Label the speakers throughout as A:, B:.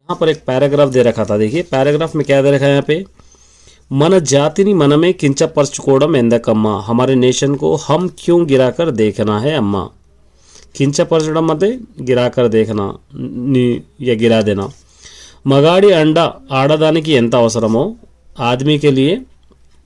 A: यहाँ पर एक पैराग्राफ दे रखा था। देखिए पैराग्राफ में क्या दे रखा है यहाँ पे, मन जातिनी मन में किंचा परचुकोड़म एंदकम्मा, हमारे नेशन को हम क्यों गिराकर देखना है अम्मा। किंचा परचुकोड़म मतलब गिराकर देखना या गिरा देना। मगाड़ी अंडा आड़दानिकी एंत अवसरमो, आदमी के लिए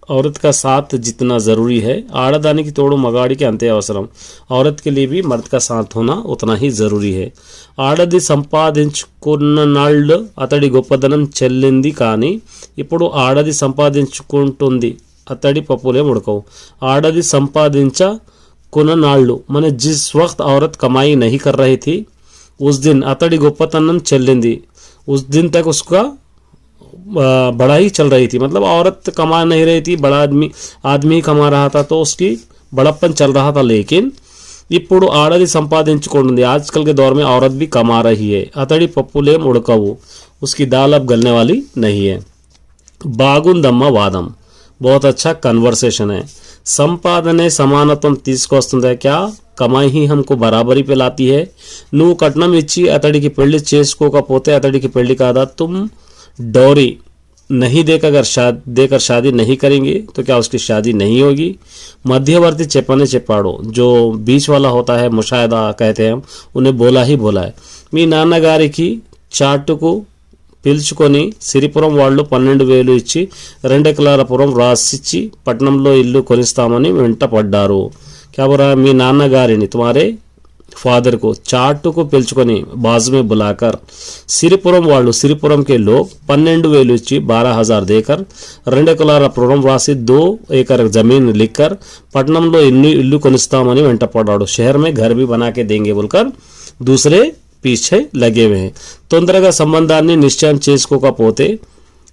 A: औरत का साथ जितना ज़रूरी है, आड़दानिकी तोड़ो मगाड़ी के अंते अवसरम, औरत के लिए भी मर्द का साथ होना उतना ही ज़रूरी है। ఆడది సంపాదించుకున్నాళ్ళు అతడి గొప్పదనం చెల్లింది కానీ ఇప్పుడు ఆడది సంపాదించుకుంటుంది అతడి పప్పులే ఉడకవు। ఆడది సంపాదించుకున్నాళ్ళు माने जिस वक्त औरत कमाई नहीं कर रही थी उस दिन अतड़ी गोपतनम चलिंदी, उस दिन तक उसका बढ़ाई चल रही थी। मतलब औरत कमा नहीं रही थी, बड़ा आदमी कमा रहा था तो उसकी बड़प्पन चल रहा था। लेकिन ఇప్పుడు ఆడది సంపాదించుకుంటుంది, आजकल के दौर में औरत भी कमा रही है। अतड़ी पप्पुलेम उड़कवु, उसकी दाल अब गलने वाली नहीं है। బాగుందమ్మ వాదం, बहुत अच्छा कन्वर्सेशन है। సంపాదనే సమానత్వం తీసుకొస్తుందా, क्या कमाई ही हमको बराबरी पे लाती है। నువ్వు కట్నం ఇచ్చి అతడికి పెళ్లి చేసుకోకపోతే అతడికి పెళ్లి కాదా, तुम डौरी नहीं देकर शादी नहीं करेंगे तो क्या उसकी शादी नहीं होगी। मध्यवर्ती चेपने चेपाड़ो, जो बीच वाला होता है, मुशाहिदा कहते हैं हम, उन्हें बोला ही बोला है। మీ నాన్నగారికి చాటుకు పిలుచుకొని సిరిపురం వాళ్ళు 12,000 ఇచ్చి 2 ఎకరాల పురం రాసిచ్చి పట్నంలో ఇల్లు కొనిస్తామని వెంట పడ్డారు। क्या बोल रहा है, మీ నాన్నగారిని तुम्हारे फादर को चाटू को पिलचुకొని बाजू में बुलाकर सिरिपुरम वालू, सिरिपुरम के लोग 12,000 इच्ची 12,000 देकर 2 ఎకరాల పురం రాసి 2 एकड़ जमीन लिखकर पटनम लो इल्लू కొనిస్తామని వెంట పడ్డాడు। शहर में घर भी बना के देंगे बोलकर दूसरे पीछे लगे हुए हैं। తొందరగా సంబంధాన్ని నిశ్చయం చేసుకోకపోతే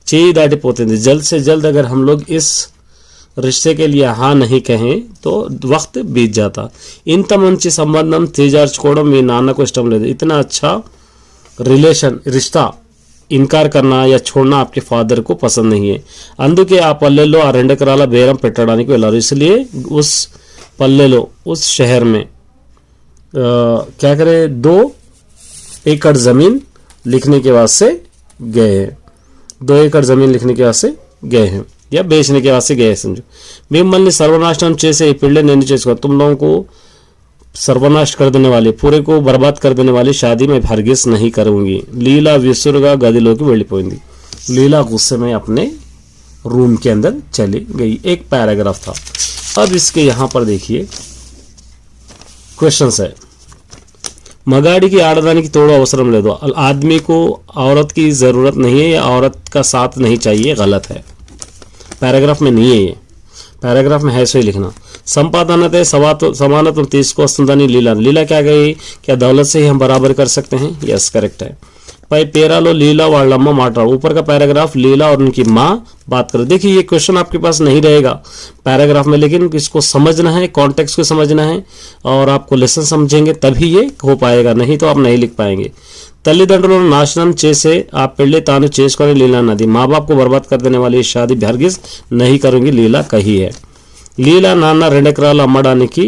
A: చేయి దాటిపోతుంది। जल्द से जल्द अगर हम लोग इस रिश्ते के लिए हाँ नहीं कहें तो वक्त बीत जाता। ఇంత మంచి సంబంధం తీర్చుకోవడం మీ నాన్నకు ఇష్టం లేదు। इतना अच्छा रिश्ता इनकार करना या छोड़ना आपके फादर को पसंद नहीं है। అందుకే ఆ పల్లెల్లో ఆ 2 ఎకరాల బేరం పెట్టడానికి వెళ్ళారు। इसलिए उस పల్లెలో उस शहर में क्या करे, 2 एकड़ ज़मीन लिखने के वास्ते गए हैं। 2 एकड़ ज़मीन लिखने के वास्ते गए हैं या बेचने के वास्ते गए समझो। మిమ్మల్ని సర్వనాశనం చేసే ఈ పెళ్లి నేను చేసుకో, तुम लोगों को सर्वनाश कर देने वाली, पूरे को बर्बाद कर देने वाली शादी में हरगिज़ नहीं करूंगी। लीला विसुरुगा गदिलोकी వెళ్ళిపోయింది। लीला गुस्से में अपने रूम के अंदर चली गई। एक पैराग्राफ था। अब इसके यहाँ पर देखिए क्वेश्चन है। మగాడికి ఆడదానికి తోడు అవసరం లేదు, आदमी को औरत की ज़रूरत नहीं है या औरत का साथ नहीं चाहिए, गलत है। पैराग्राफ में नहीं है ये, पैराग्राफ में है सो ही लिखना। संपादनते समानत्व తీసుకొస్తుందని लीला, लीला क्या गई, क्या दौलत से ही हम बराबर कर सकते हैं। यस करेक्ट है। पै पेरालो लीला वालम्मा माटा, ऊपर का पैराग्राफ लीला और उनकी माँ बात कर। देखिए ये क्वेश्चन आपके पास नहीं रहेगा पैराग्राफ में, लेकिन इसको समझना है, कॉन्टेक्स्ट को समझना है और आपको लेसन समझेंगे तभी ये हो पाएगा, नहीं तो आप नहीं लिख पाएंगे। తల్లిదండ్రులను నాశనం చేసే ఆ పెళ్లి తాను చేసుకొని लीला नदी, माँ बाप को बर्बाद कर देने वाली शादी हरगिज़ नहीं करूंगी लीला कही है। लीला नाना 2 ఎకరాలు అమ్మడానికి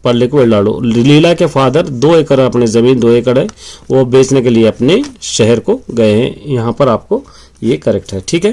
A: पल्ले को వెళ్ళాడు। लीला के फादर 2 एकड़ अपनी ज़मीन 2 एकड़ है वो बेचने के लिए अपने शहर को गए हैं। यहाँ पर आपको ये करेक्ट है, ठीक है।